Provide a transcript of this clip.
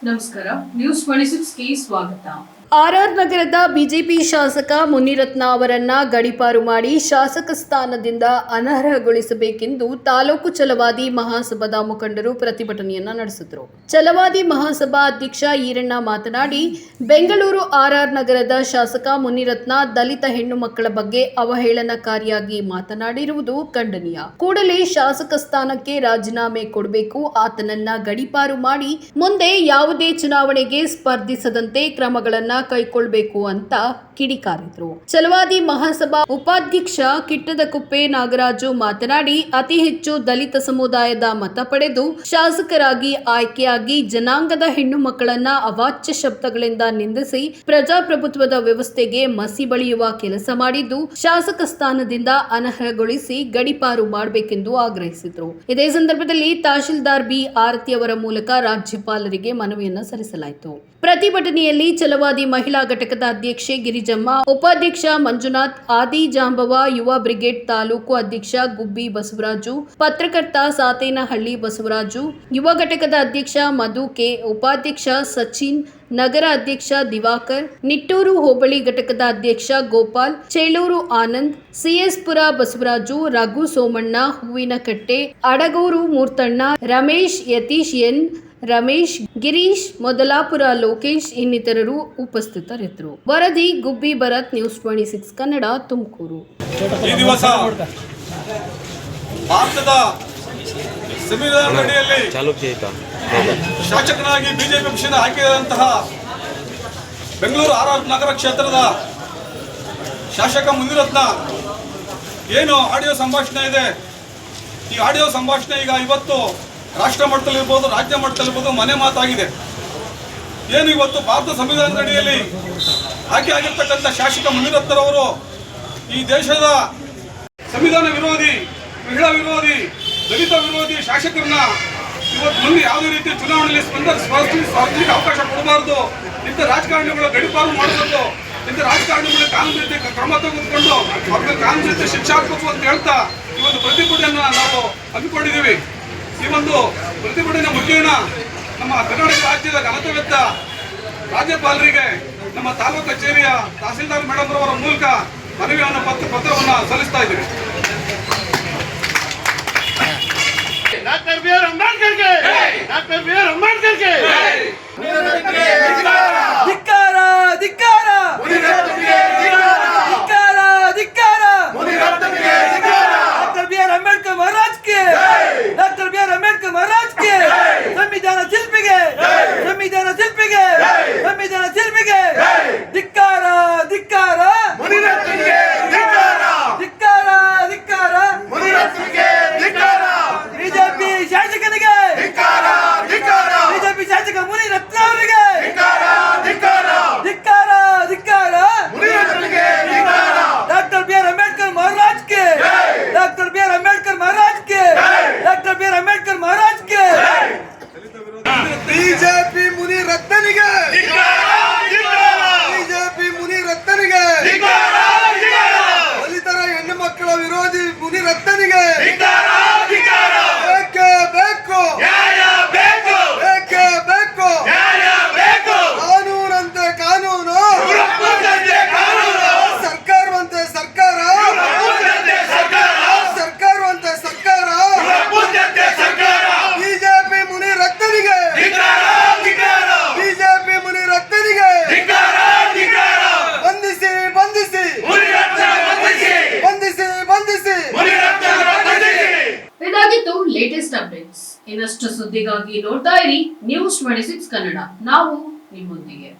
ನಮಸ್ಕಾರ. ನ್ಯೂಸ್ 26ಗೆ ಸ್ವಾಗತ. ಆರ್ಆರ್ ನಗರದ ಬಿಜೆಪಿ ಶಾಸಕ ಮುನಿರತ್ನ ಅವರನ್ನ ಗಡೀಪಾರು ಮಾಡಿ ಶಾಸಕ ಸ್ಥಾನದಿಂದ ಅನರ್ಹಗೊಳಿಸಬೇಕೆಂದು ತಾಲೂಕು ಛಲವಾದಿ ಮಹಾಸಭಾದ ಮುಖಂಡರು ಪ್ರತಿಭಟನೆಯನ್ನ ನಡೆಸಿದರು. ಛಲವಾದಿ ಮಹಾಸಭಾ ಅಧ್ಯಕ್ಷ ಈರಣ್ಣ ಮಾತನಾಡಿ, ಬೆಂಗಳೂರು ಆರ್ಆರ್ ನಗರದ ಶಾಸಕ ಮುನಿರತ್ನ ದಲಿತ ಹೆಣ್ಣು ಮಕ್ಕಳ ಬಗ್ಗೆ ಅವಹೇಳನಕಾರಿಯಾಗಿ ಮಾತನಾಡಿರುವುದು ಖಂಡನೀಯ. ಕೂಡಲೇ ಶಾಸಕ ಸ್ಥಾನಕ್ಕೆ ರಾಜೀನಾಮೆ ಕೊಡಬೇಕು. ಆತನನ್ನ ಗಡೀಪಾರು ಮಾಡಿ ಮುಂದೆ ಯಾವುದೇ ಚುನಾವಣೆಗೆ ಸ್ಪರ್ಧಿಸದಂತೆ ಕ್ರಮಗಳನ್ನು ಕೈಗೊಳ್ಳಬೇಕು ಅಂತ ಕಿಡಿಕಾರಿದ್ರು. ಛಲವಾದಿ ಮಹಾಸಭಾ ಉಪಾಧ್ಯಕ್ಷ ಕಿಟ್ಟದಕುಪ್ಪೆ ನಾಗರಾಜು ಮಾತನಾಡಿ, ಅತಿ ಹೆಚ್ಚು ದಲಿತ ಸಮುದಾಯದ ಮತ ಪಡೆದು ಶಾಸಕರಾಗಿ ಆಯ್ಕೆಯಾಗಿ ಜನಾಂಗದ ಹೆಣ್ಣು ಮಕ್ಕಳನ್ನ ಅವಾಚ್ಯ ಶಬ್ದಗಳಿಂದ ನಿಂದಿಸಿ ಪ್ರಜಾಪ್ರಭುತ್ವದ ವ್ಯವಸ್ಥೆಗೆ ಮಸಿ ಬಳಿಯುವ ಕೆಲಸ ಮಾಡಿದ್ದು, ಶಾಸಕ ಸ್ಥಾನದಿಂದ ಅನರ್ಹಗೊಳಿಸಿ ಗಡೀಪಾರು ಮಾಡಬೇಕೆಂದು ಆಗ್ರಹಿಸಿದರು. ಇದೇ ಸಂದರ್ಭದಲ್ಲಿ ತಹಶೀಲ್ದಾರ್ ಬಿ ಆರತಿ ಅವರ ಮೂಲಕ ರಾಜ್ಯಪಾಲರಿಗೆ ಮನವಿಯನ್ನು ಸಲ್ಲಿಸಲಾಯಿತು. ಪ್ರತಿಭಟನೆಯಲ್ಲಿ ಛಲವಾದಿ ಮಹಿಳಾ ಘಟಕದ ಅಧ್ಯಕ್ಷೆ ಗಿರಿಜಮ್ಮ, ಉಪಾಧ್ಯಕ್ಷ ಮಂಜುನಾಥ್, ಆದಿ ಜಾಂಬವ, ಯುವ ಬ್ರಿಗೇಡ್ ತಾಲೂಕು ಅಧ್ಯಕ್ಷ ಗುಬ್ಬಿ ಬಸವರಾಜು, ಪತ್ರಕರ್ತ ಸಾತೇನಹಳ್ಳಿ ಬಸವರಾಜು, ಯುವ ಘಟಕದ ಅಧ್ಯಕ್ಷ ಮಧು ಕೆ, ಉಪಾಧ್ಯಕ್ಷ ಸಚಿನ್, ನಗರ ಅಧ್ಯಕ್ಷ ದಿವಾಕರ್, ನಿಟ್ಟೂರು ಹೋಬಳಿ ಘಟಕದ ಅಧ್ಯಕ್ಷ ಗೋಪಾಲ್, ಚೇಳೂರು ಆನಂದ್, ಸಿಎಸ್ಪುರ ಬಸವರಾಜು, ರಘು ಸೋಮಣ್ಣ, ಹೂವಿನಕಟ್ಟೆ, ಅಡಗೂರು ಮೂರ್ತಣ್ಣ, ರಮೇಶ್, ಯತೀಶ್ ಎನ್, ರಮೇಶ್, ಗಿರೀಶ್, ಮೊದಲಾಪುರ ಲೋಕೇಶ್ ಇನ್ನಿತರರು ಉಪಸ್ಥಿತರಿದ್ದರು. ವರದಿ ಗುಬ್ಬಿ ಭರತ್, ನ್ಯೂಸ್ 26 ಕನ್ನಡ, ತುಮಕೂರು. ಈ ದಿವಸ ಭಾರತದ ಸಂವಿಧಾನದ ಅಡಿಯಲ್ಲಿ ಶಾಸಕನಾಗಿ ಬಿಜೆಪಿ ಪಕ್ಷದ ಆಯ್ಕೆಯಾದಂತಹ ಬೆಂಗಳೂರು ಆರ್ಆರ್ ನಗರ ಕ್ಷೇತ್ರದ ಶಾಸಕ ಮುನಿರತ್ನ ಏನು ಆಡಿಯೋ ಸಂಭಾಷಣೆ ಇದೆ, ಈ ಆಡಿಯೋ ಸಂಭಾಷಣೆ ಈಗ ಇವತ್ತು ರಾಷ್ಟ್ರ ಮಟ್ಟದಲ್ಲಿರ್ಬೋದು, ರಾಜ್ಯ ಮಟ್ಟದಲ್ಲಿರ್ಬೋದು ಮನೆ ಮಾತಾಗಿದೆ. ಏನು ಇವತ್ತು ಭಾರತ ಸಂವಿಧಾನದ ಅಡಿಯಲ್ಲಿ ಆಯ್ಕೆ ಆಗಿರ್ತಕ್ಕಂಥ ಶಾಸಕ ಮುನಿರತ್ನರವರು ಈ ದೇಶದ ಸಂವಿಧಾನ ವಿರೋಧಿ, ಮಹಿಳಾ ವಿರೋಧಿ, ದಲಿತ ವಿರೋಧಿ ಶಾಸಕರನ್ನ ಇವತ್ತು ಮುಂದೆ ಯಾವುದೇ ರೀತಿ ಚುನಾವಣೆಯಲ್ಲಿ ಸ್ಪರ್ಧಿಸಲಿಕ್ಕೆ ಅವಕಾಶ ಕೊಡಬಾರ್ದು. ಇಂಥ ರಾಜಕಾರಣಿಗಳ ಗಡೀಪಾರು ಮಾಡಬಾರ್ದು. ಇಂಥ ರಾಜಕಾರಣಿಗಳ ಕಾನೂನು ರೀತಿ ಕ್ರಮ ತೆಗೆದುಕೊಂಡು ಅವ್ರಿಗೆ ಕಾನೂನು ರೀತಿ ಶಿಕ್ಷೆ ಹಾಕಬೇಕು ಅಂತ ಹೇಳ್ತಾ ಈ ಒಂದು ಪ್ರತಿಭಟನೆಯನ್ನು ನಾವು ಹಮ್ಮಿಕೊಂಡಿದ್ದೀವಿ. ಈ ಒಂದು ಪ್ರತಿಭಟನೆ ಮುಖೇನ ನಮ್ಮ ಕರ್ನಾಟಕ ರಾಜ್ಯದ ಘನತೆವೆತ್ತ ರಾಜ್ಯಪಾಲರಿಗೆ ನಮ್ಮ ತಾಲೂಕು ಕಚೇರಿಯ ತಹಸೀಲ್ದಾರ್ ಮೇಡಮ್ ಅವರ ಮೂಲಕ ಮನವಿಯನ್ನು ಪತ್ರವನ್ನು ಸಲ್ಲಿಸ್ತಾ ಇದ್ದೀವಿ. ಡಾಕ್ಟರ್ ಬಿ ಆರ್ ಅಂಬೇಡ್ಕರ್ಗೆ, ಡಾಕ್ಟರ್ ಬಿ ಆರ್ ಅಂಬೇಡ್ಕರ್ಗೆ ಧಿಕ್ಕಾರ, ಧಿಕ್ಕಾರ, ಧಿಕ್ಕಾರ, ಧಿಕ್ಕಾರ, ಡಾಕ್ಟರ್ ಬಿ ಆರ್ ಅಂಬೇಡ್ಕರ್ ಮಹಾರಾಜ್ಗೆ, ಡಾಕ್ಟರ್ ಬಿ ಆರ್ ಅಂಬೇಡ್ಕರ್ ಮಹಾರಾಜ್ಗೆ, ಸಂವಿಧಾನ ಶಿಲ್ಪಿಗೆ, ಸಂವಿಧಾನ ಶಿಲ್ಪಿಗೆ, ಸಂವಿಧಾನ ಶಿಲ್ಪಿಗೆ ಧಿಕ್ಕಾರ, ಧಿಕ್ಕಾರ, ಧಿಕ್ಕಾರ, ಧಿಕ್ಕಾರ, ಬಿಜೆಪಿ ಶಾಸಕನಿಗೆ, ಬಿಜೆಪಿ ಶಾಸಕ ಮುನಿರತ್ನ ಅವರಿಗೆ ಧಿಕ್ಕಾರ, ಧಿಕ್ಕಾರ, ಡಾಕ್ಟರ್ ಬಿ ಆರ್ ಅಂಬೇಡ್ಕರ್ ಮಹಾರಾಜ್ಗೆ, ಡಾಕ್ಟರ್ ಬಿ ಆರ್ ಅಂಬೇಡ್ಕರ್ ಮಹಾರಾಜ್ಗೆ, ಡಾಕ್ಟರ್ ಬಿ ಆರ್ ಅಂಬೇಡ್ಕರ್ ಮಹಾರಾಜ್ಗೆ, ಬಿಜೆಪಿ ಮುನಿರತ್ನನಿಗೆ, ಬಿಜೆಪಿ ಮುನಿರತ್ನನಿಗೆ, ದಲಿತರ ಹೆಣ್ಣು ಮಕ್ಕಳ ವಿರೋಧಿ ಮುನಿರತ್ನನಿಗೆ ಬೇಕೇ ಬೇಕು, ಬೇಕೇ ಬೇಕು, ಕಾನೂನಂತೆ ಕಾನೂನು, ಸರ್ಕಾರವಂತೆ ಸರ್ಕಾರ, ಸರ್ಕಾರವಂತೆ ಸರ್ಕಾರ, ಬಿಜೆಪಿ ಮುನಿರತ್ನನಿಗೆ, ಬಿಜೆಪಿ ಮುನಿರತ್ನನಿಗೆ ಬಂಧಿಸಿ, ಬಂಧಿಸಿ, ಬಂಧಿಸಿ, ಬಂಧಿಸಿ. ಇದಾಗಿತ್ತು ಲೇಟೆಸ್ಟ್ ಅಪ್ಡೇಟ್ಸ್. ಇನ್ನಷ್ಟು ಸುದ್ದಿಗಾಗಿ ನೋಡ್ತಾ ಇರಿ ನ್ಯೂಸ್ 26 ಕನ್ನಡ. ನಾವು ನಿಮ್ಮೊಂದಿಗೆ.